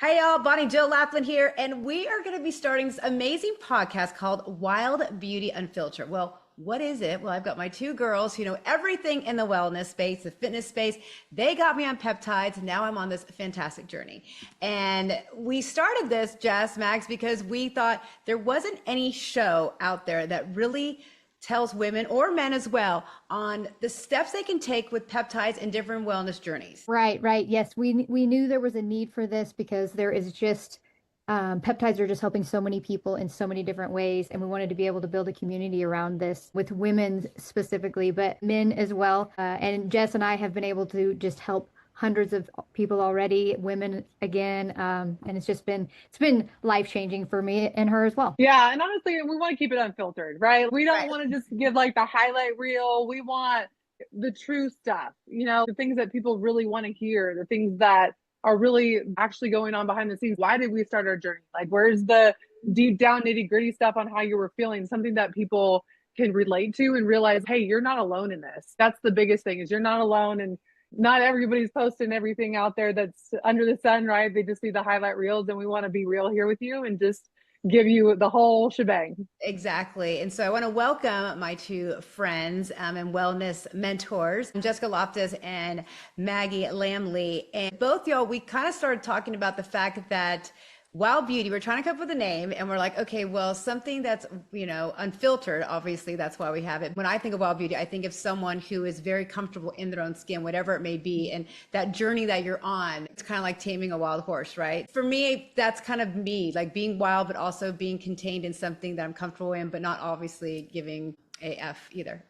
Hey y'all, Bonnie Jill Laughlin here, and we are going to be starting this amazing podcast called Wild Beauty Unfiltered. Well, what is it? Well, I've got my two girls who know everything in the wellness space, the fitness space. They got me on peptides. Now I'm on this fantastic journey. And we started this, Jess, Max, because we thought there wasn't any show out there that really tells women or men as well on the steps they can take with peptides and different wellness journeys. Right, right. Yes, we knew there was a need for this because there is just peptides are just helping so many people in so many different ways, and we wanted to be able to build a community around this with women specifically, but men as well. And Jess and I have been able to just help hundreds of people already, women again, and it's been life changing for me and her as well. Yeah, and honestly, we want to keep it unfiltered, right? We don't Right. want to just give like the highlight reel. We want the true stuff, the things that people really want to hear, the things that are really actually going on behind the scenes. Why did we start our journey? Like, where's the deep down nitty gritty stuff on how you were feeling? Something that people can relate to and realize, hey, you're not alone in this. That's the biggest thing is you're not alone, and not everybody's posting everything out there that's under the sun, right? They just see the highlight reels, and we want to be real here with you and just give you the whole shebang. Exactly. And so I want to welcome my two friends and wellness mentors, Jessica Loftus and Maggie Lamley. And both y'all, we kind of started talking about the fact that Wild Beauty, we're trying to come up with a name and we're like, okay, well, something that's, unfiltered, obviously, that's why we have it. When I think of Wild Beauty, I think of someone who is very comfortable in their own skin, whatever it may be. And that journey that you're on, it's kind of like taming a wild horse, right? For me, that's kind of me, like being wild, but also being contained in something that I'm comfortable in, but not obviously giving AF either.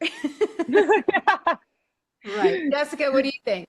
Right. Jessica, what do you think?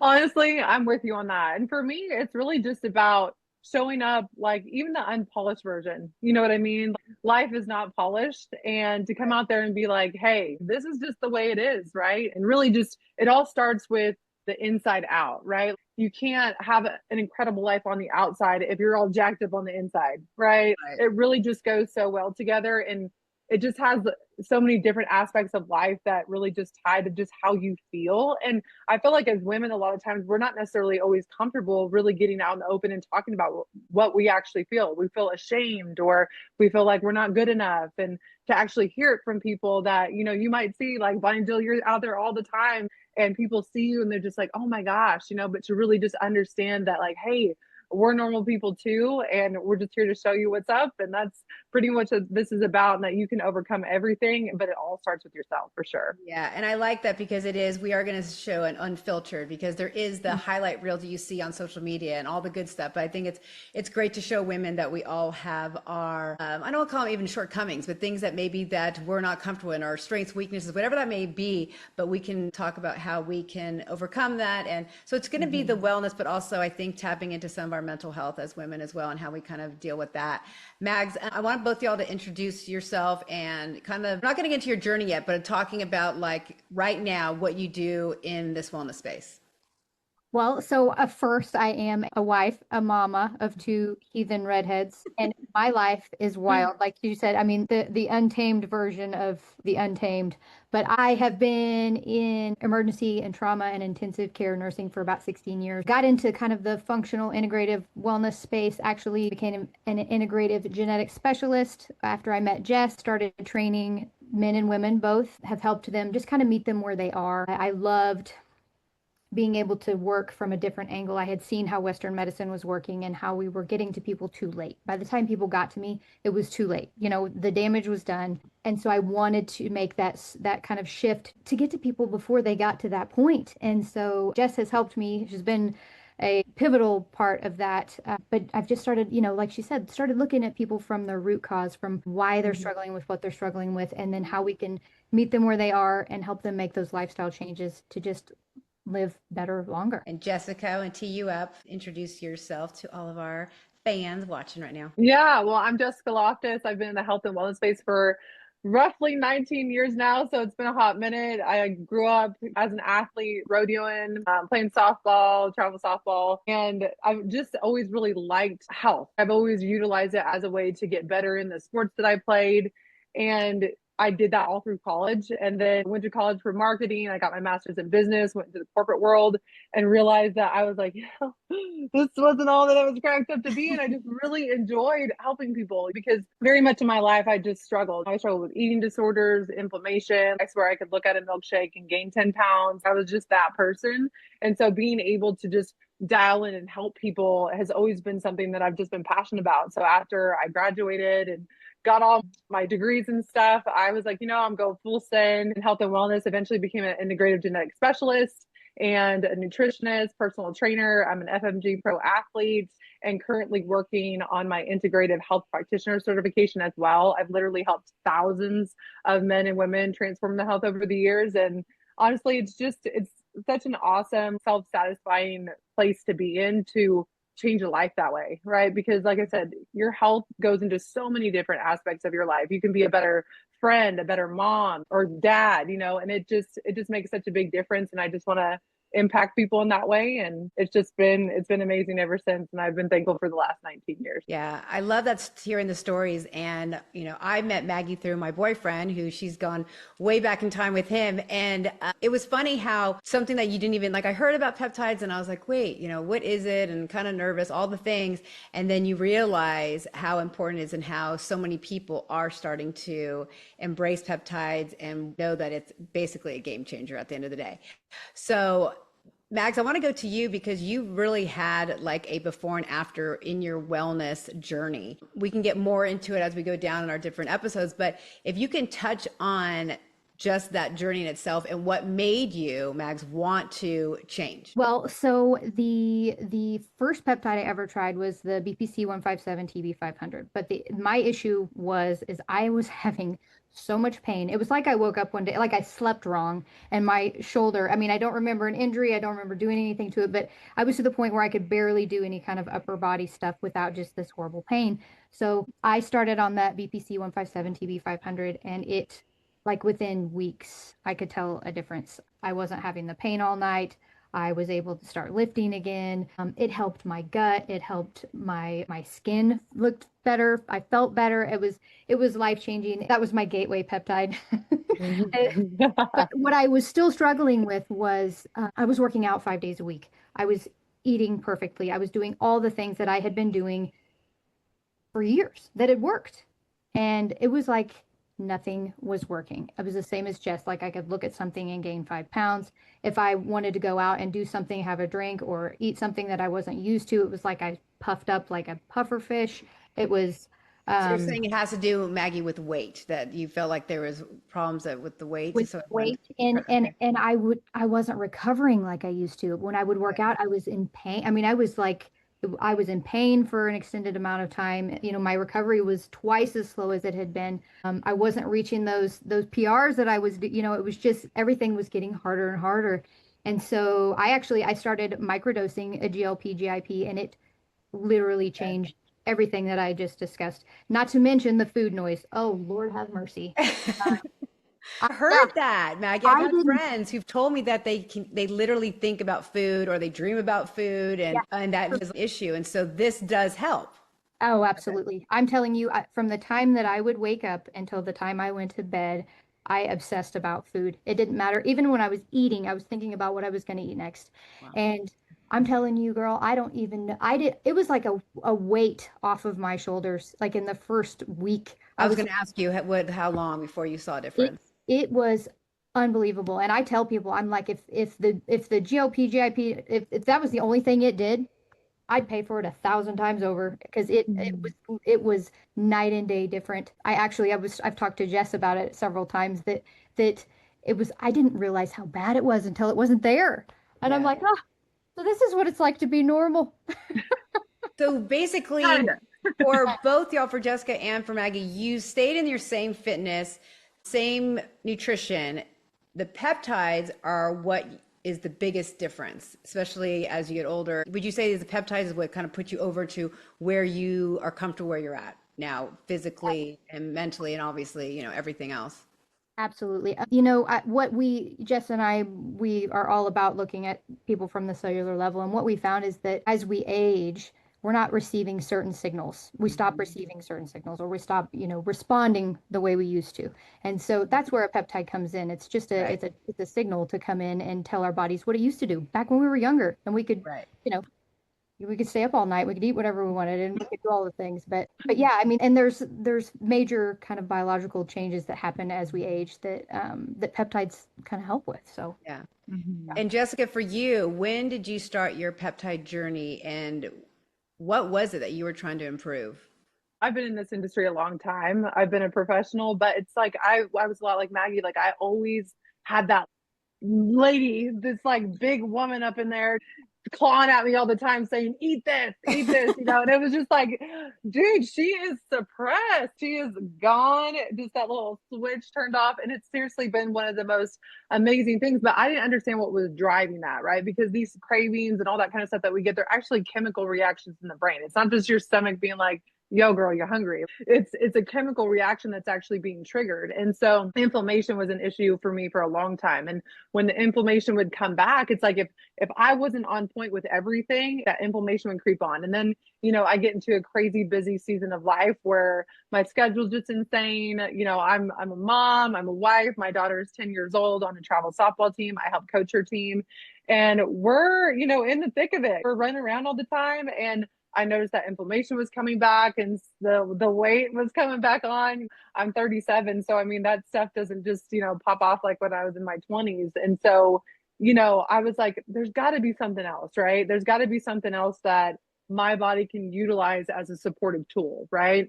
Honestly, I'm with you on that. And for me, it's really just about showing up like even the unpolished version. You know what I mean? Life is not polished. And to come out there and be like, hey, this is just the way it is, right? And really just, it all starts with the inside out, right? You can't have an incredible life on the outside if you're all jacked up on the inside, right? Right. It really just goes so well together. And it just has so many different aspects of life that really just tie to just how you feel. And I feel like as women, a lot of times we're not necessarily always comfortable really getting out in the open and talking about what we actually feel. We feel ashamed or we feel like we're not good enough. And to actually hear it from people that, you might see like Bonnie Jill, you're out there all the time and people see you and they're just like, oh my gosh, but to really just understand that like, hey, we're normal people too, and we're just here to show you what's up. And that's pretty much what this is about, and that you can overcome everything, but it all starts with yourself for sure. Yeah, and I like that because we are going to show an unfiltered because there is the highlight reel that you see on social media and all the good stuff. But I think it's great to show women that we all have our I don't want to call them even shortcomings, but things that maybe that we're not comfortable in, our strengths, weaknesses, whatever that may be. But we can talk about how we can overcome that, and so it's going to be the wellness, but also I think tapping into some of our mental health as women as well and how we kind of deal with that. Mags, I want both y'all to introduce yourself and kind of not getting into your journey yet, but talking about like right now what you do in this wellness space. Well, so first, I am a wife, a mama of two heathen redheads, and my life is wild. Like you said, I mean, the untamed version of the untamed. But I have been in emergency and trauma and intensive care nursing for about 16 years. Got into kind of the functional integrative wellness space, actually became an integrative genetic specialist after I met Jess, started training men and women both, have helped them just kind of meet them where they are. I loved being able to work from a different angle. I had seen how Western medicine was working and how we were getting to people too late. By the time people got to me, it was too late. The damage was done. And so I wanted to make that kind of shift to get to people before they got to that point. And so Jess has helped me. She's been a pivotal part of that. But I've just started, like she said, started looking at people from their root cause, from why they're struggling with what they're struggling with, and then how we can meet them where they are and help them make those lifestyle changes to just live better longer. And Jessica, and tee you up, introduce yourself to all of our fans watching right now. Yeah, well, I'm Jessica Loftus. I've been in the health and wellness space for roughly 19 years now, so it's been a hot minute. I grew up as an athlete, rodeoing, playing softball, travel softball, and I've just always really liked health. I've always utilized it as a way to get better in the sports that I played. And I did that all through college and then went to college for marketing. I got my master's in business, went into the corporate world and realized that I was like, yeah, this wasn't all that I was cracked up to be. And I just really enjoyed helping people because very much in my life, I just struggled. I struggled with eating disorders, inflammation. I swear I could look at a milkshake and gain 10 pounds. I was just that person. And so being able to just dial in and help people has always been something that I've just been passionate about. So after I graduated and got all my degrees and stuff, I was like, I'm going full send in health and wellness. Eventually became an integrative genetic specialist and a nutritionist, personal trainer. I'm an FMG pro athlete and currently working on my integrative health practitioner certification as well. I've literally helped thousands of men and women transform their health over the years. And honestly, it's such an awesome, self-satisfying place to be in to change a life that way, right? Because like I said, your health goes into so many different aspects of your life. You can be a better friend, a better mom or dad, and it just makes such a big difference. And I just want to impact people in that way. And it's been amazing ever since. And I've been thankful for the last 19 years. Yeah, I love that hearing the stories. And, I met Maggie through my boyfriend, who she's gone way back in time with him. And it was funny how something that you didn't even like, I heard about peptides and I was like, wait, what is it? And kind of nervous, all the things. And then you realize how important it is and how so many people are starting to embrace peptides and know that it's basically a game changer at the end of the day. So, Mags, I want to go to you because you really had like a before and after in your wellness journey. We can get more into it as we go down in our different episodes, but if you can touch on just that journey in itself and what made you, Mags, want to change. Well, so the first peptide I ever tried was the BPC 157 TB 500. But my issue is I was having so much pain. It was like I woke up one day, like I slept wrong, and my shoulder, I mean, I don't remember an injury, I don't remember doing anything to it, but I was to the point where I could barely do any kind of upper body stuff without just this horrible pain. So I started on that BPC 157 TB 500, and it, like within weeks, I could tell a difference. I wasn't having the pain all night. I was able to start lifting again. It helped my gut. It helped my skin looked better. I felt better. It was life changing. That was my gateway peptide. But what I was still struggling with was I was working out 5 days a week. I was eating perfectly. I was doing all the things that I had been doing for years that had worked, and it was like nothing was working. It was the same as Jess. Like I could look at something and gain 5 pounds. If I wanted to go out and do something, have a drink or eat something that I wasn't used to, it was like I puffed up like a puffer fish. It was So you're saying it has to do, Maggie, with weight, that you felt like there was problems with the weight. with So it went. weight, and I wasn't recovering like I used to. When I would work out, I was in pain. I mean, I was in pain for an extended amount of time. My recovery was twice as slow as it had been. I wasn't reaching those PRs that I was, it was just everything was getting harder and harder. And so I started microdosing a GLP GIP, and it literally changed everything that I just discussed. Not to mention the food noise. Oh, Lord have mercy. I heard that, Maggie. I've had friends who've told me that they literally think about food or they dream about food, and that is an issue. And so this does help. Oh, absolutely. I'm telling you, from the time that I would wake up until the time I went to bed, I obsessed about food. It didn't matter. Even when I was eating, I was thinking about what I was going to eat next. Wow. And I'm telling you, girl, I don't even know. It was like a weight off of my shoulders, like in the first week. I was going to ask you how long before you saw a difference. It was unbelievable. And I tell people, I'm like, if the GLP, GIP, if that was the only thing it did, I'd pay for it 1,000 times over because it was night and day different. I've talked to Jess about it several times that it was, I didn't realize how bad it was until it wasn't there. And I'm like, oh, so this is what it's like to be normal. So basically, for both y'all, for Jessica and for Maggie, you stayed in your same fitness, same nutrition. The peptides are what is the biggest difference, especially as you get older. Would you say the peptides is what kind of put you over to where you are comfortable where you're at now, physically and mentally, and obviously, everything else? Absolutely. Jess and I, we are all about looking at people from the cellular level. And what we found is that as we age, we're not receiving certain signals. We stop receiving certain signals, or we stop, responding the way we used to. And so that's where a peptide comes in. It's just Right. it's a signal to come in and tell our bodies what it used to do back when we were younger, and we could, Right. we could stay up all night, we could eat whatever we wanted, and we could do all the things. But yeah, I mean, and there's major kind of biological changes that happen as we age that that peptides kind of help with. So Yeah. Mhm. And Jessica, for you, when did you start your peptide journey, and what was it that you were trying to improve? I've been in this industry a long time. I've been a professional, but it's like I was a lot like Maggie. Like I always had that lady, this like big woman up in there clawing at me all the time saying, eat this, and it was just like, dude, she is suppressed. She is gone. Just that little switch turned off. And it's seriously been one of the most amazing things. But I didn't understand what was driving that, right? Because these cravings and all that kind of stuff that we get, they're actually chemical reactions in the brain. It's not just your stomach being like, yo girl, you're hungry. It's a chemical reaction that's actually being triggered. And so inflammation was an issue for me for a long time. And when the inflammation would come back, it's like if I wasn't on point with everything, that inflammation would creep on. And then, I get into a crazy busy season of life where my schedule's just insane. I'm a mom, I'm a wife, my daughter is 10 years old on a travel softball team. I help coach her team. And we're, in the thick of it. We're running around all the time. And I noticed that inflammation was coming back and the weight was coming back on. I'm 37. So, I mean, that stuff doesn't just, pop off like when I was in my 20s. And so, I was like, there's got to be something else, right? There's got to be something else that my body can utilize as a supportive tool, right?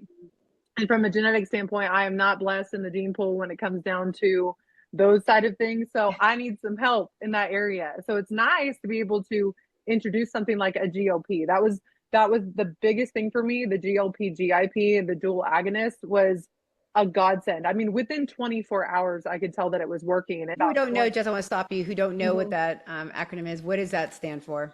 And from a genetic standpoint, I am not blessed in the gene pool when it comes down to those side of things. So I need some help in that area. So it's nice to be able to introduce something like a GLP. That was the biggest thing for me. The GLP, GIP, and the dual agonist was a godsend. I mean, within 24 hours, I could tell that it was working. And Who about don't know, 20, Jess, I want to stop you. Who don't know what Mhm. that acronym is? What does that stand for?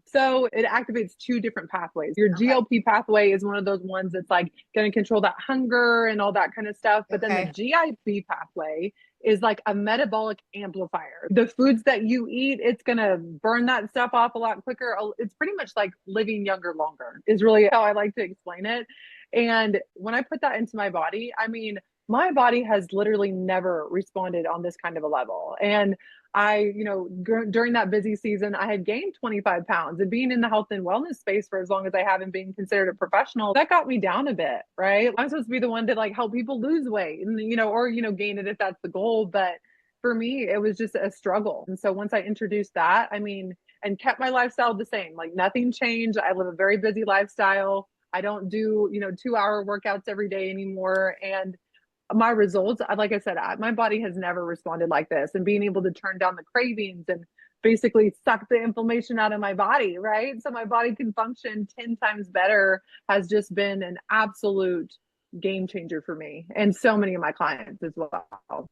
So it activates two different pathways. Your Okay. GLP pathway is one of those ones that's like going to control that hunger and all that kind of stuff. But then the Okay. GIP pathway is like a metabolic amplifier. The foods that you eat, it's going to burn that stuff off a lot quicker. It's pretty much like living younger longer, is really how I like to explain it. And when I put that into my body, I mean, my body has literally never responded on this kind of a level. And during that busy season, I had gained 25 pounds, and being in the health and wellness space for as long as I have and being considered a professional, that got me down a bit, right? I'm supposed to be the one to like help people lose weight and, or, gain it if that's the goal. But for me, it was just a struggle. And so once I introduced that, I mean, and kept my lifestyle the same, like nothing changed. I live a very busy lifestyle. I don't do, 2-hour workouts every day anymore. And my results, like I said, my body has never responded like this. And being able to turn down the cravings and basically suck the inflammation out of my body, right? So my body can function 10 times better has just been an absolute game changer for me and so many of my clients as well.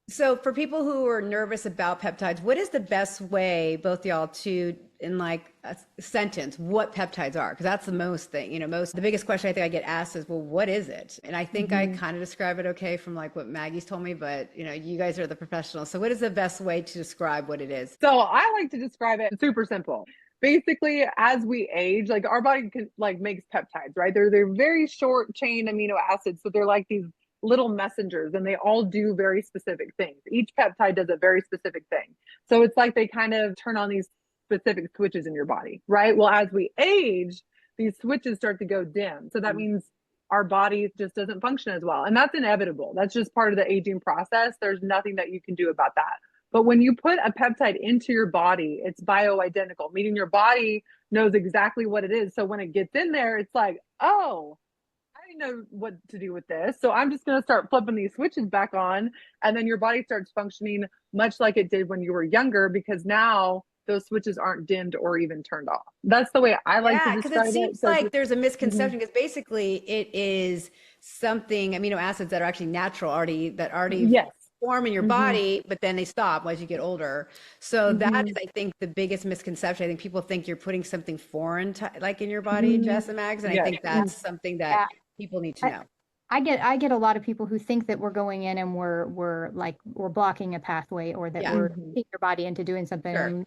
So for people who are nervous about peptides, what is the best way, both y'all, to in like a sentence, what peptides are? Because that's the most thing, the biggest question I think I get asked is, well, what is it? And I think I kind of describe it okay from like what Maggie's told me, but you guys are the professionals. So what is the best way to describe what it is? So I like to describe it super simple. Basically, as we age, like our body can like makes peptides, right? They're very short chain amino acids. So they're like these little messengers and they all do very specific things. Each peptide does a very specific thing. So it's like they kind of turn on these specific switches in your body, right? Well, as we age, these switches start to go dim. So that means our body just doesn't function as well. And that's inevitable. That's just part of the aging process. There's nothing that you can do about that. But when you put a peptide into your body, it's bioidentical, meaning your body knows exactly what it is. So when it gets in there, it's like, oh, I know what to do with this. So I'm just going to start flipping these switches back on. And then your body starts functioning much like it did when you were younger, because now those switches aren't dimmed or even turned off. That's the way I like to Yeah, because it describe it. seems So like there's a Mhm. misconception because basically it is something, amino acids that are actually natural that already Yes. form in your hmm body, but then they stop as you get older. So that is, hmm I think, the biggest misconception. I think people think you're putting something foreign to, like in your body, hmm Jess and Mags, and I Yes. think that's something that yeah, people need to I, know. I get a lot of people who think that we're going in and we're blocking a pathway, or that Yeah, we're hmm taking your body into doing something. sure.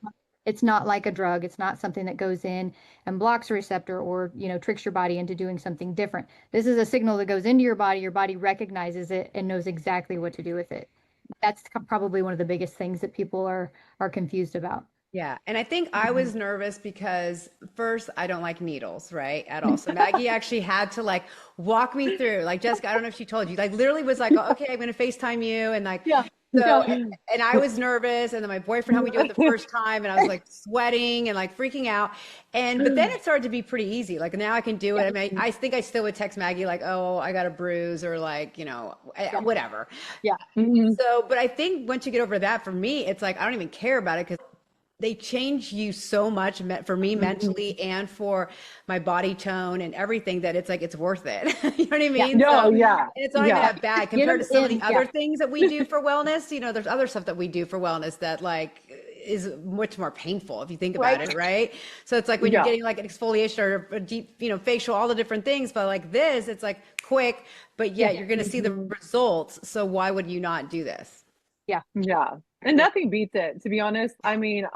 It's not like a drug. It's not something that goes in and blocks a receptor or, tricks your body into doing something different. This is a signal that goes into your body recognizes it and knows exactly what to do with it. That's probably one of the biggest things that people are confused about. Yeah. And I think I was nervous because first, I don't like needles, right? At all. So Maggie actually had to like walk me through, like Jessica, I don't know if she told you, like literally was like, oh, okay, I'm going to FaceTime you. And like, Yeah. so, No. and I was nervous. And then my boyfriend helped me do it the first time. And I was like sweating and like freaking out. But then it started to be pretty easy. Like now I can do it. I mean, I think I still would text Maggie like, oh, I got a bruise or like, whatever. Yeah. So, but I think once you get over that, for me, it's like, I don't even care about it because they change you so much for me mentally and for my body tone and everything that it's like it's worth it. You know what I mean? No, So yeah. it's not even that bad compared to some of the other Yeah. things that we do for wellness. There's other stuff that we do for wellness that like is much more painful if you think about it, right? So it's like when you're getting like an exfoliation or a deep, facial, all the different things, but like this, it's like quick, but yet you're going to see the results. So why would you not do this? Yeah. Yeah. And nothing beats it, to be honest. I mean,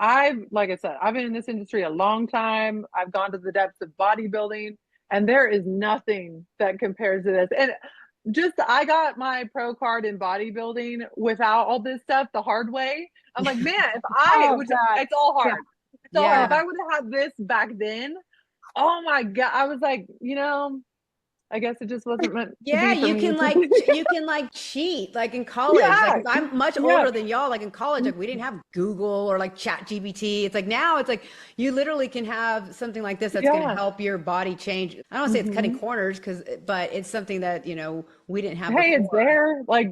like I said, I've been in this industry a long time. I've gone to the depths of bodybuilding, and there is nothing that compares to this. And I got my pro card in bodybuilding without all this stuff the hard way. I'm like, man, it's all hard. It's all hard. If I would have had this back then, oh my God, I was like, I guess it just wasn't meant to be for you me. can like cheat like in college. Like I'm much older than y'all. Like in college, like we didn't have Google or like Chat GPT. It's like now it's like you literally can have something like this that's going to help your body change. I don't want to say it's cutting corners but it's something that we didn't have before. It's there. Like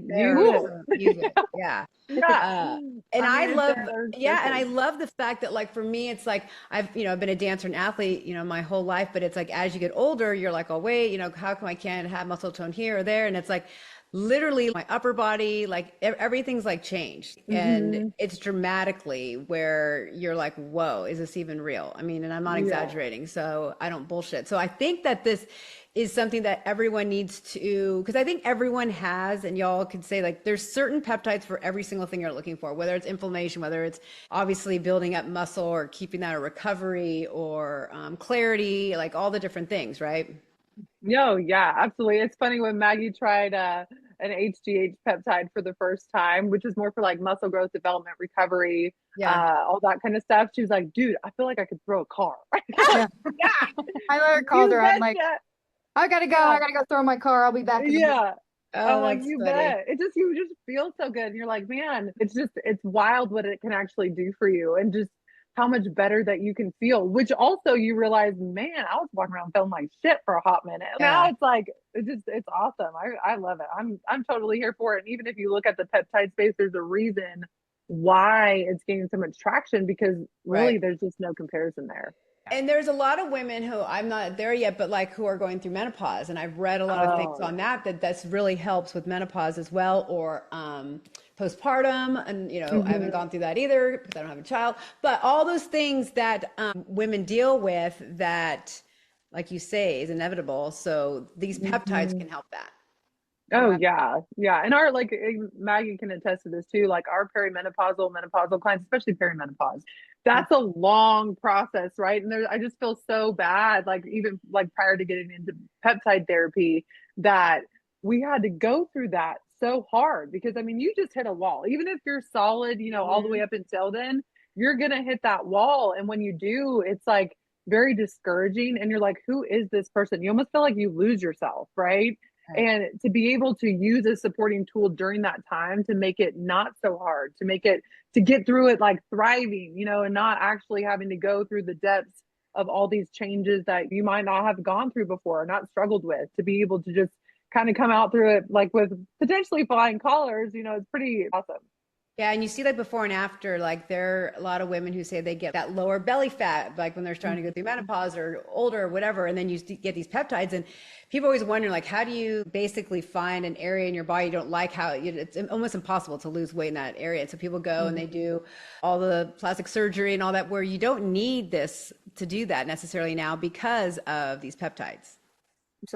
use it. Yeah. And I love, and I love the fact that like for me, it's like I've been a dancer and athlete, my whole life, but it's like as you get older, you're like, oh wait, how come I can't have muscle tone here or there? And it's like literally my upper body, like everything's like changed, and it's dramatically where you're like, whoa, is this even real? I mean, and I'm not exaggerating, so I don't bullshit. So I think that this is something that everyone needs to, because I think everyone has, and y'all could say like there's certain peptides for every single thing you're looking for, whether it's inflammation, whether it's obviously building up muscle or keeping that a recovery or clarity, like all the different things, right? No, yeah, absolutely. It's funny when Maggie tried an HGH peptide for the first time, which is more for like muscle growth, development, recovery, all that kind of stuff. She was like, dude, I feel like I could throw a car. I literally called her. I'm like, I gotta go. I gotta go throw my car. I'll be back. I'm like, you bet. You just feel so good. And you're like, man, it's wild what it can actually do for you and just how much better that you can feel, which also you realize, man, I was walking around feeling like shit for a hot minute. Now it's like, it's awesome. I love it. I'm totally here for it. And even if you look at the peptide space, there's a reason why it's gaining so much traction because really there's just no comparison there. And there's a lot of women who I'm not there yet, but like who are going through menopause. And I've read a lot of things on that's really helps with menopause as well, or postpartum. And, I haven't gone through that either because I don't have a child, but all those things that women deal with that, like you say, is inevitable. So these peptides can help that. Oh yeah. And our Maggie can attest to this too. Like our menopausal clients, especially perimenopause, that's a long process, right? And I just feel so bad, like even like prior to getting into peptide therapy, that we had to go through that so hard because I mean, you just hit a wall. Even if you're solid, all the way up until then, you're gonna hit that wall. And when you do, it's like very discouraging. And you're like, who is this person? You almost feel like you lose yourself, right? And to be able to use a supporting tool during that time to make it not so hard, to get through it like thriving, and not actually having to go through the depths of all these changes that you might not have gone through before, or not struggled with, to be able to just kind of come out through it like with potentially flying colors, it's pretty awesome. Yeah, and you see like before and after, like there are a lot of women who say they get that lower belly fat, like when they're starting to go through menopause or older or whatever, and then you get these peptides, and people always wonder like, how do you basically find an area in your body you don't like? How it's almost impossible to lose weight in that area. And so people go and they do all the plastic surgery and all that, where you don't need this to do that necessarily now because of these peptides.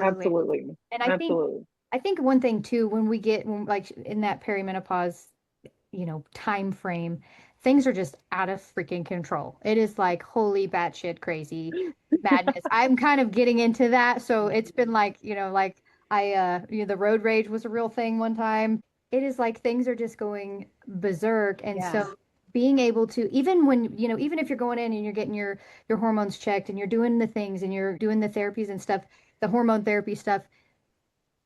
Absolutely. And I think one thing too, when like in that perimenopause time frame, things are just out of freaking control. It is like holy batshit crazy madness. I'm kind of getting into that. So it's been like, like the road rage was a real thing one time. It is like things are just going berserk. And Yeah. so being able to, even when, even if you're going in and you're getting your hormones checked and you're doing the things and you're doing the therapies and stuff, the hormone therapy stuff,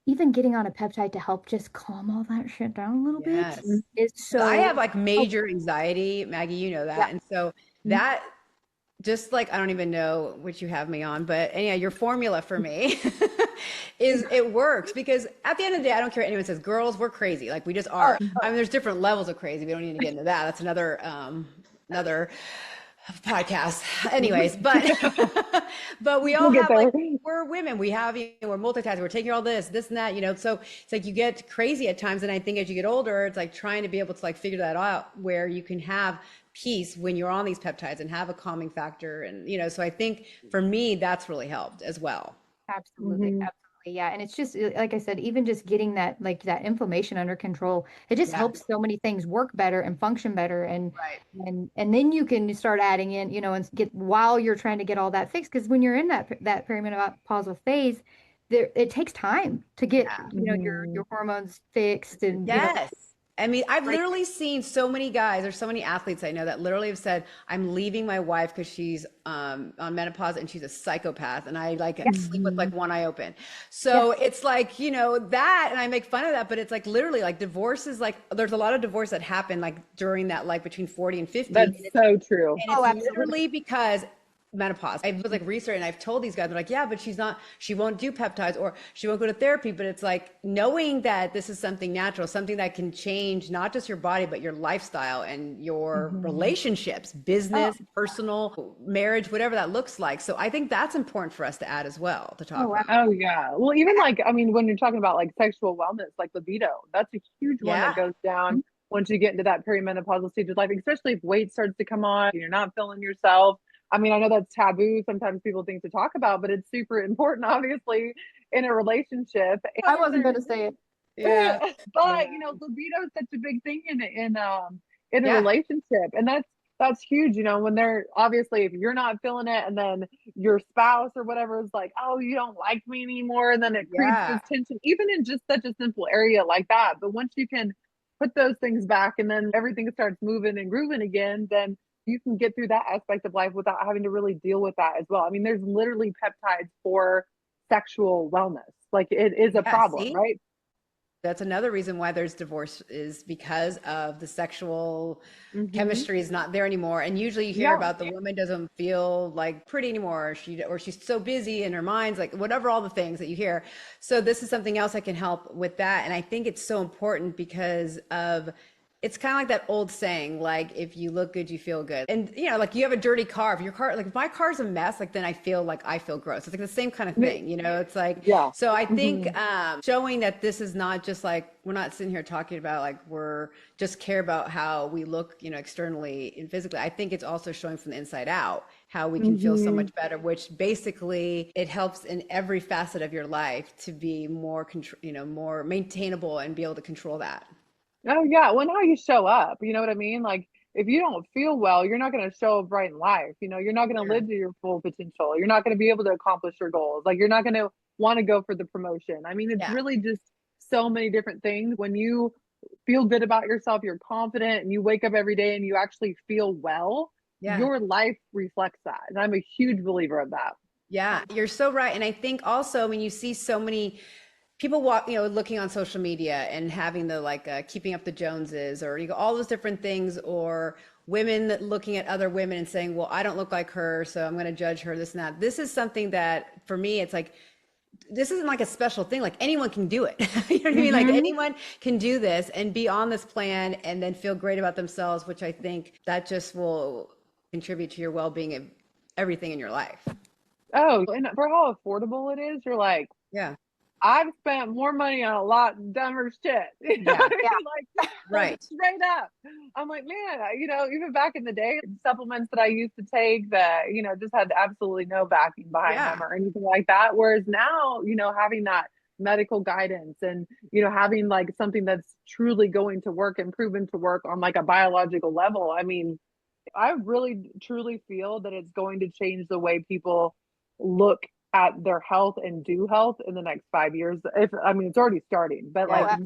even getting on a peptide to help just calm all that shit down a little bit Yes. is 'Cause I so have like helpful. major anxiety, Maggie, you know Yeah. that. And so Mhm. that just like, I don't even know what you have me on, but anyhow, your formula for me is it works because at the end of the day, I don't care what anyone says, girls, we're crazy. Like we just Oh, are. I mean, there's different levels of crazy. We don't need to get into that. That's another podcast. Anyways, but we all We'll get have there. like, we're women. We have, we're multitasking. We're taking all this and that, so it's like you get crazy at times. And I think as you get older, it's like trying to be able to like figure that out where you can have peace when you're on these peptides and have a calming factor. And, so I think for me, that's really helped as well. absolutely. Mhm. Absolutely. Yeah. And it's just, like I said, even just getting that, like that inflammation under control, it just Yeah. helps so many things work better and function better. And, Right. and then you can start adding in, and get while you're trying to get all that fixed. Because when you're in that perimenopausal phase, it takes time to get, Yeah. your hormones fixed and, Yes. I mean, I've like, literally seen so many guys, there's so many athletes I know that literally have said, I'm leaving my wife because she's on menopause and she's a psychopath. And I like yeah, sleep with like Mhm. one eye open. yeah, So it's like, that, and I make fun of that, but it's like literally like divorce is like, there's a lot of divorce that happen like during that, like between 40 and 50. That's so true. And oh, it's absolutely. literally because menopause. I was like researching and I've told these guys, they're like, yeah, but she won't do peptides or she won't go to therapy. But it's like knowing that this is something natural, something that can change not just your body, but your lifestyle and your Mhm. relationships, Oh, business, personal, marriage, whatever that looks like. So I think that's important for us to add as well, to talk oh, about. Oh yeah. Well, even like, I mean, when you're talking about like sexual wellness, like libido, that's a huge one that Yeah. goes down once you get into that perimenopausal stage of life, especially if weight starts to come on and you're not feeling yourself. I mean, I know that's taboo. Sometimes people think to talk about, but it's super important, obviously, in a relationship. I wasn't going to say it. Yeah. Yeah. But libido is such a big thing in a Yeah. relationship, and that's huge. When they're obviously if you're not feeling it, and then your spouse or whatever is like, oh, you don't like me anymore, and then it creates Yeah. this tension, even in just such a simple area like that. But once you can put those things back, and then everything starts moving and grooving again, then you can get through that aspect of life without having to really deal with that as well. I mean, there's literally peptides for sexual wellness. Like it is a Yeah. problem, See? right? That's another reason why there's divorce is because of the sexual Hmm. chemistry is not there anymore. And usually you hear Yeah. about the woman doesn't feel like pretty anymore, or she's so busy in her mind's like whatever, all the things that you hear. So this is something else that can help with that. And I think it's so important because of it's kind of like that old saying, like if you look good, you feel good. And like you have a dirty car. If your car, like if my car's a mess, like then I feel gross. It's like the same kind of thing, It's like Yeah. so. I think Hmm. showing that this is not just like we're not sitting here talking about like we're just care about how we look, externally and physically. I think it's also showing from the inside out how we can feel so Hmm. much better, which basically it helps in every facet of your life to be more more maintainable and be able to control that. Oh yeah. Well, and how you show up, you know what I mean? Like if you don't feel well, you're not going to show up right in life. You're not going to Yeah. live to your full potential. You're not going to be able to accomplish your goals. Like you're not going to want to go for the promotion. I mean, it's Yeah. really just so many different things. When you feel good about yourself, you're confident, and you wake up every day and you actually feel well, Yeah. your life reflects that. And I'm a huge believer of that. Yeah, you're so right. And I think also when you see so many people looking on social media and having the like keeping up the Joneses or all those different things, or women that looking at other women and saying, well, I don't look like her, so I'm going to judge her, this and that. This is something that for me, it's like, this isn't like a special thing. Like anyone can do it. You know what I mean? Like Hmm. anyone can do this and be on this plan and then feel great about themselves, which I think that just will contribute to your well-being of everything in your life. Oh, and for how affordable it is, you're like, Yeah. I've spent more money on a lot dumber shit. You know Yeah. what I Yeah. mean? Like Right. straight up. I'm like, man, even back in the day, supplements that I used to take that, just had absolutely no backing behind them Yeah. or anything like that. Whereas now, having that medical guidance and, you know, having like something that's truly going to work and proven to work on like a biological level. I mean, I really truly feel that it's going to change the way people look at their health and do health in the next 5 years. If I mean, it's already starting, but Yeah. like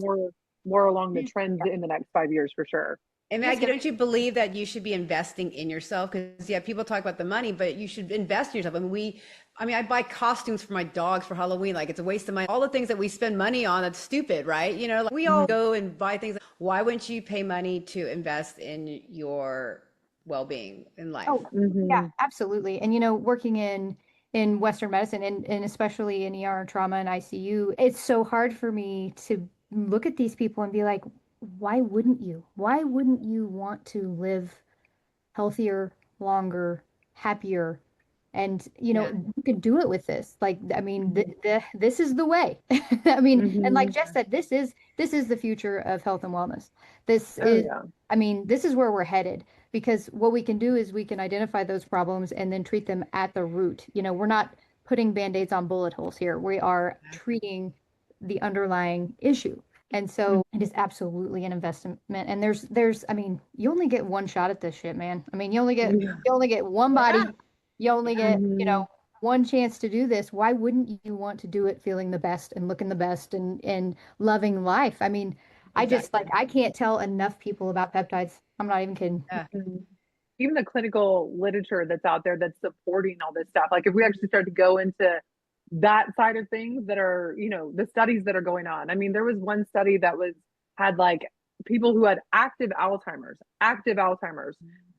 more along the trends in the next 5 years for sure. And Maggie, don't you believe that you should be investing in yourself? Because yeah, people talk about the money, but you should invest in yourself. I mean, I buy costumes for my dogs for Halloween. Like it's a waste of money. All the things that we spend money on, that's stupid, right? You know, like we all go and buy things. Why wouldn't you pay money to invest in your well-being in life? Oh, yeah, absolutely. And you know, working in Western medicine and especially in ER and trauma and ICU, it's so hard for me to look at these people and be like, why wouldn't you? Why wouldn't you want to live healthier, longer, happier? And you know, you could do it with this. Like, I mean, this is the way. I mean, and like Jess said, this is the future of health and wellness. This is, I mean, this is where we're headed because what we can do is we can identify those problems and then treat them at the root. You know, we're not putting band-aids on bullet holes here. We are treating the underlying issue. And so it is absolutely an investment. And I mean, you only get one shot at this shit, man. I mean, you only get one body. You only get, you know, one chance to do this. Why wouldn't you want to do it feeling the best and looking the best and loving life? I mean, I just like, I can't tell enough people about peptides. I'm not even kidding. Even the clinical literature that's out there that's supporting all this stuff. Like if we actually start to go into that side of things that are, you know, the studies that are going on. I mean, there was one study that had like people who had active Alzheimer's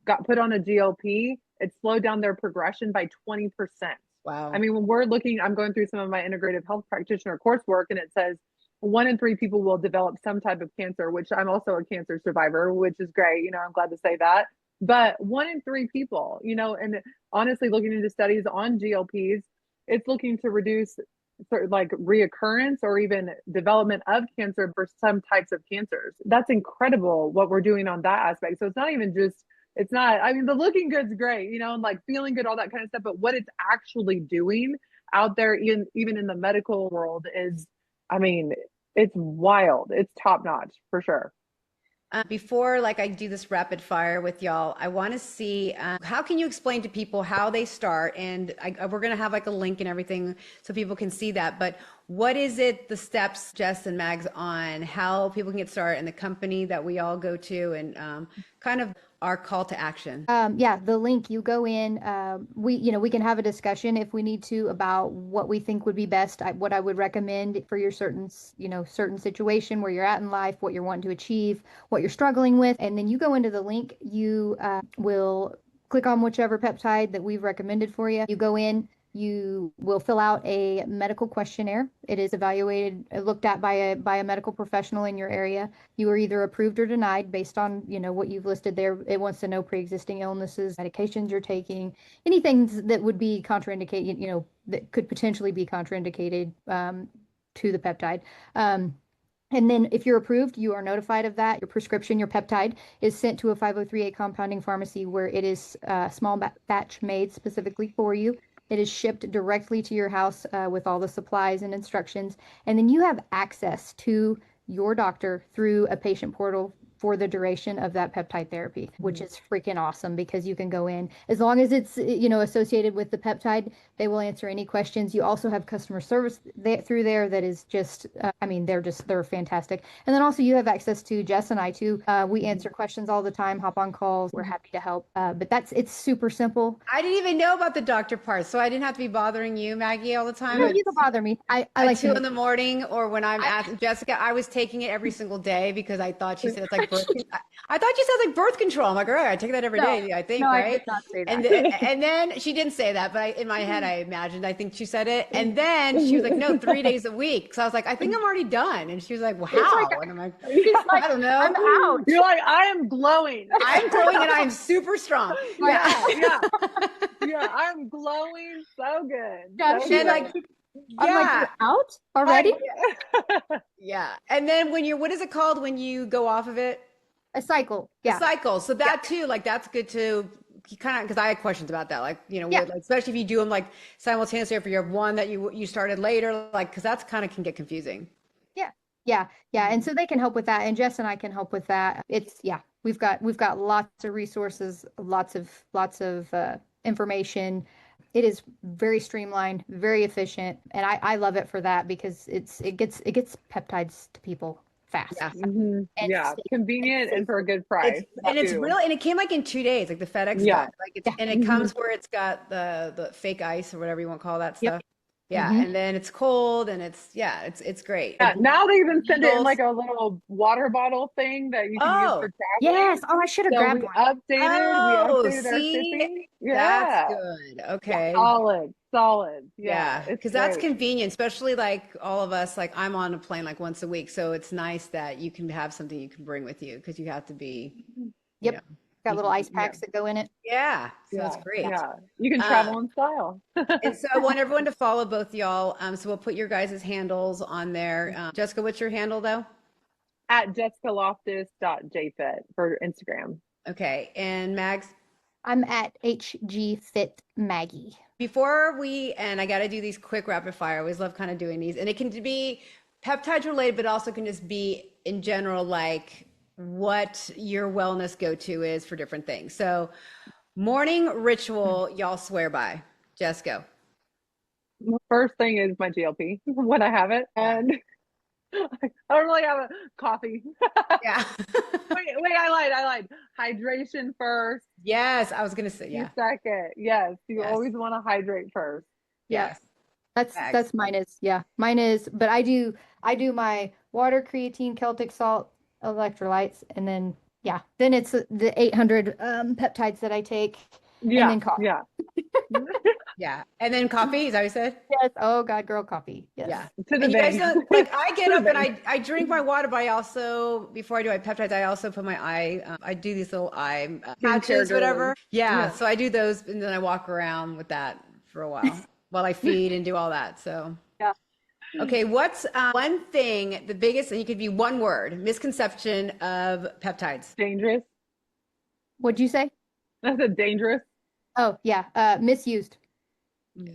got put on a GLP. It slowed down their progression by 20%. Wow. I mean, when we're looking, I'm going through some of my integrative health practitioner coursework, and it says 1 in 3 people will develop some type of cancer, which I'm also a cancer survivor, which is great. You know, I'm glad to say that. But 1 in 3 people, you know, and honestly, looking into studies on GLPs, it's looking to reduce sort of like reoccurrence or even development of cancer for some types of cancers. That's incredible what we're doing on that aspect. So it's not even just, it's not, I mean, the looking good's great, you know, and like feeling good, all that kind of stuff, but what it's actually doing out there, even in the medical world is, I mean, it's wild. It's top notch for sure. Before like I do this rapid fire with y'all, I want to see how can you explain to people how they start, and we're going to have like a link and everything so people can see that, but what is it, the steps, Jess and Mags, on how people can get started in the company that we all go to, and kind of our call to action? Yeah, the link, you go in, we can have a discussion if we need to about what we think would be best. What I would recommend for your certain situation where you're at in life, what you're wanting to achieve, what you're struggling with. And then you go into the link, you will click on whichever peptide that we've recommended for you. You go in, you will fill out a medical questionnaire. It is evaluated, looked at by a medical professional in your area. You are either approved or denied based on, you know, what you've listed there. It wants to know pre-existing illnesses, medications you're taking, anything that would be contraindicated, you know, that could potentially be contraindicated to the peptide. And then if you're approved, you are notified of that. Your prescription, your peptide, is sent to a 503A compounding pharmacy where it is small batch made specifically for you. It is shipped directly to your house with all the supplies and instructions. And then you have access to your doctor through a patient portal for the duration of that peptide therapy, which is freaking awesome because you can go in as long as it's, you know, associated with the peptide, they will answer any questions. You also have customer service through there that is just, I mean, they're fantastic. And then also you have access to Jess and I too. We answer questions all the time, hop on calls. We're happy to help. But it's super simple. I didn't even know about the doctor part, so I didn't have to be bothering you, Maggie, all the time. No, you can bother me. I like 2 in the morning, or when I'm at Jessica, I was taking it every single day because I thought she said it's like birth. I thought you said like birth control. I'm like, all right, I take that every day. I think, no, right? I did not say that. And then she didn't say that, but in my head, I imagined. I think she said it, and then she was like, no, 3 days a week. So I was like, I think I'm already done. And she was like, well, how? And I'm like, I don't know. I'm out. You're like, I am glowing. I'm glowing and I'm super strong. Yeah. I'm glowing so good. Yeah, So she's good. like, I'm like, you're out already? Yeah. And then what is it called when you go off of it? A cycle. Yeah. A cycle. So that too, like that's good to kind of, because I had questions about that, like, you know, Yeah. like, especially if you do them like simultaneously, or if you have one that you started later, like, because that's kind of can get confusing. Yeah. Yeah. Yeah. And so they can help with that. And Jess and I can help with that. It's, yeah, we've got lots of resources, lots of information. It is very streamlined, very efficient. And I love it for that because it gets peptides to people fast Yeah. and Yeah, safe and convenient and for a safely. good It's price and it's too. really, and it came like in 2 days, like the FedEx Yeah. got like it's, Yeah. and it hmm comes where it's got the fake ice or whatever you want to call that Yep. stuff. Yeah, hmm and then it's cold and it's great. Yeah, now they even send it in Needles. like a little water bottle thing that you can use Oh, for traveling. Yes. Oh, I should have So grabbed we one. oh, updated our see, shipping. that's Yeah. good. Yeah. Okay. Solid, solid. Yeah, Yeah, it's because that's great. convenient, especially like all of us, like I'm on a plane like once a week. So it's nice that you can have something you can bring with you because you have to be, you know, Yep. Got you little can ice be, Yeah, packs that go in it. yeah. So it's yeah, Yeah. great. yeah. You can Um, travel in style. and so I want everyone to follow both y'all. So we'll put your guys' handles on there. Jessica, what's your handle though? At jessicaloftus.jfit for Instagram. Okay. And Mags, I'm at HG Fit Maggie. before we end, I got to do these quick rapid fire. I always love kind of doing these. And it can be peptides related, but also can just be in general, like what your wellness go to is for different things. So, morning ritual, y'all swear by. Just go. First thing is my GLP when I have it, Yeah. and I don't really have a coffee. Yeah. Wait, I lied. Hydration first, Yes. I was going to say, tea yeah. second. Yes, you Yes. always want to hydrate first. Yep. Yes. That's Mags. that's mine is. Yeah. Mine is, but I do my water, creatine, Celtic salt, electrolytes, and then yeah, then it's the 800 peptides that I take and Yeah, then coffee. yeah. Yeah. And then coffee, is that what you said? Yes. Oh God, girl, coffee. Yes. Yeah. To the And you guys vein. know, like I get To the up and vein. I drink my water, but I also, before I do my peptides, I also put my eye, I do these little eye Skincare patches, girly. whatever. Yeah. Yeah. So I do those and then I walk around with that for a while I feed and do all that. So, Yeah. okay. What's one thing, the biggest, and you could be one word, misconception of peptides? Dangerous. What'd you say? That's a dangerous. Oh yeah. Misused.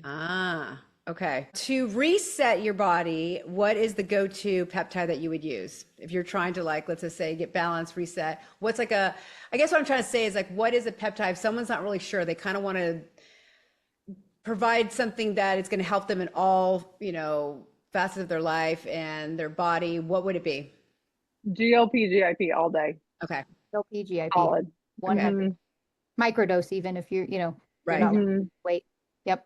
Ah, okay. To reset your body, what is the go-to peptide that you would use? If you're trying to like, let's just say get balance, reset, what's like I guess what I'm trying to say is like, what is a peptide? If someone's not really sure, they kind of want to provide something that is going to help them in all, facets of their life and their body. What would it be? GLP, GIP all day. Okay. LPGIP. Solid. 100. hmm Microdose even if you're Right. not hmm weight. Yep.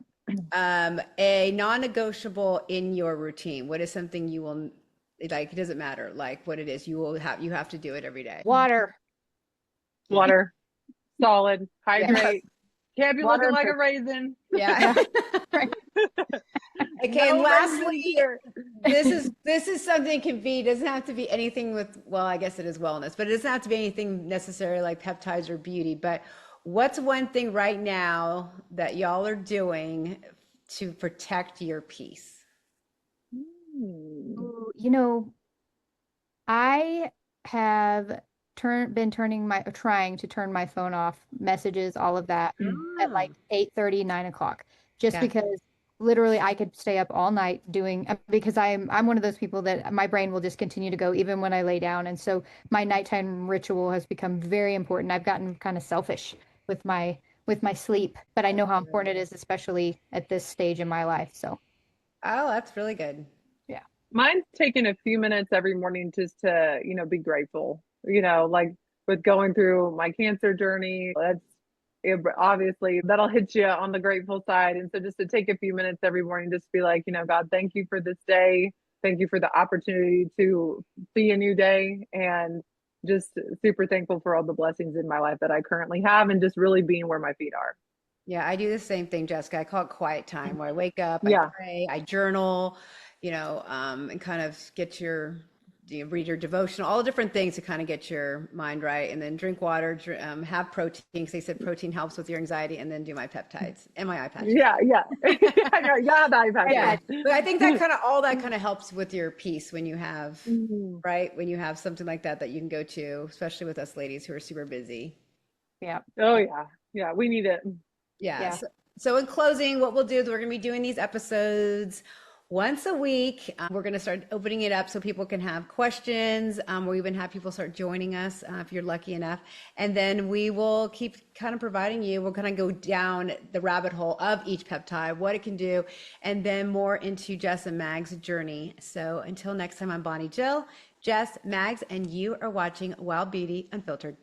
A non-negotiable in your routine. What is something you will like? It doesn't matter like what it is. You have to do it every day. Water. Water. Solid. Yes. Hydrate. Can't be Water looking and like a protein. raisin. Yeah. Yeah. Right. Okay. And No raisins lastly, here. this is something can be, doesn't have to be anything with, well, I guess it is wellness, but it doesn't have to be anything necessarily like peptides or beauty. But what's one thing right now that y'all are doing to protect your peace? Hmm. Ooh, I have trying to turn my phone off, messages, all of that at Ah, like 8:30, 9 o'clock, just yeah. because literally I could stay up all night doing because I'm one of those people that my brain will just continue to go even when I lay down. And so my nighttime ritual has become very important. I've gotten kind of selfish with my sleep, but I know how important it is, especially at this stage in my life. So Oh, that's really good. yeah. Mine's taking a few minutes every morning just to, be grateful. Like with going through my cancer journey, obviously that'll hit you on the grateful side. And so just to take a few minutes every morning, just be like, God, thank you for this day. Thank you for the opportunity to see a new day, and just super thankful for all the blessings in my life that I currently have, and just really being where my feet are. Yeah, I do the same thing, Jessica. I call it quiet time where I wake up, I Yeah. pray, I journal, and kind of get read your devotional, all the different things to kind of get your mind right, and then drink water, have protein because they said protein helps with your anxiety, and then do my peptides and my eye patches. Yeah. Yeah. Yeah. Yeah, That but I think that kind of all that kind of helps with your peace when you have, Mhm. right? When you have something like that that you can go to, especially with us ladies who are super busy. Yeah. Oh yeah. Yeah, we need it. Yeah. Yeah. So in closing, what we'll do is we're going to be doing these episodes once a week. We're going to start opening it up so people can have questions. We'll even have people start joining us if you're lucky enough. And then we will keep kind of providing you, we'll kind of go down the rabbit hole of each peptide, what it can do, and then more into Jess and Mag's journey. So until next time, I'm Bonnie Jill, Jess, Mags, and you are watching Wild Beauty Unfiltered.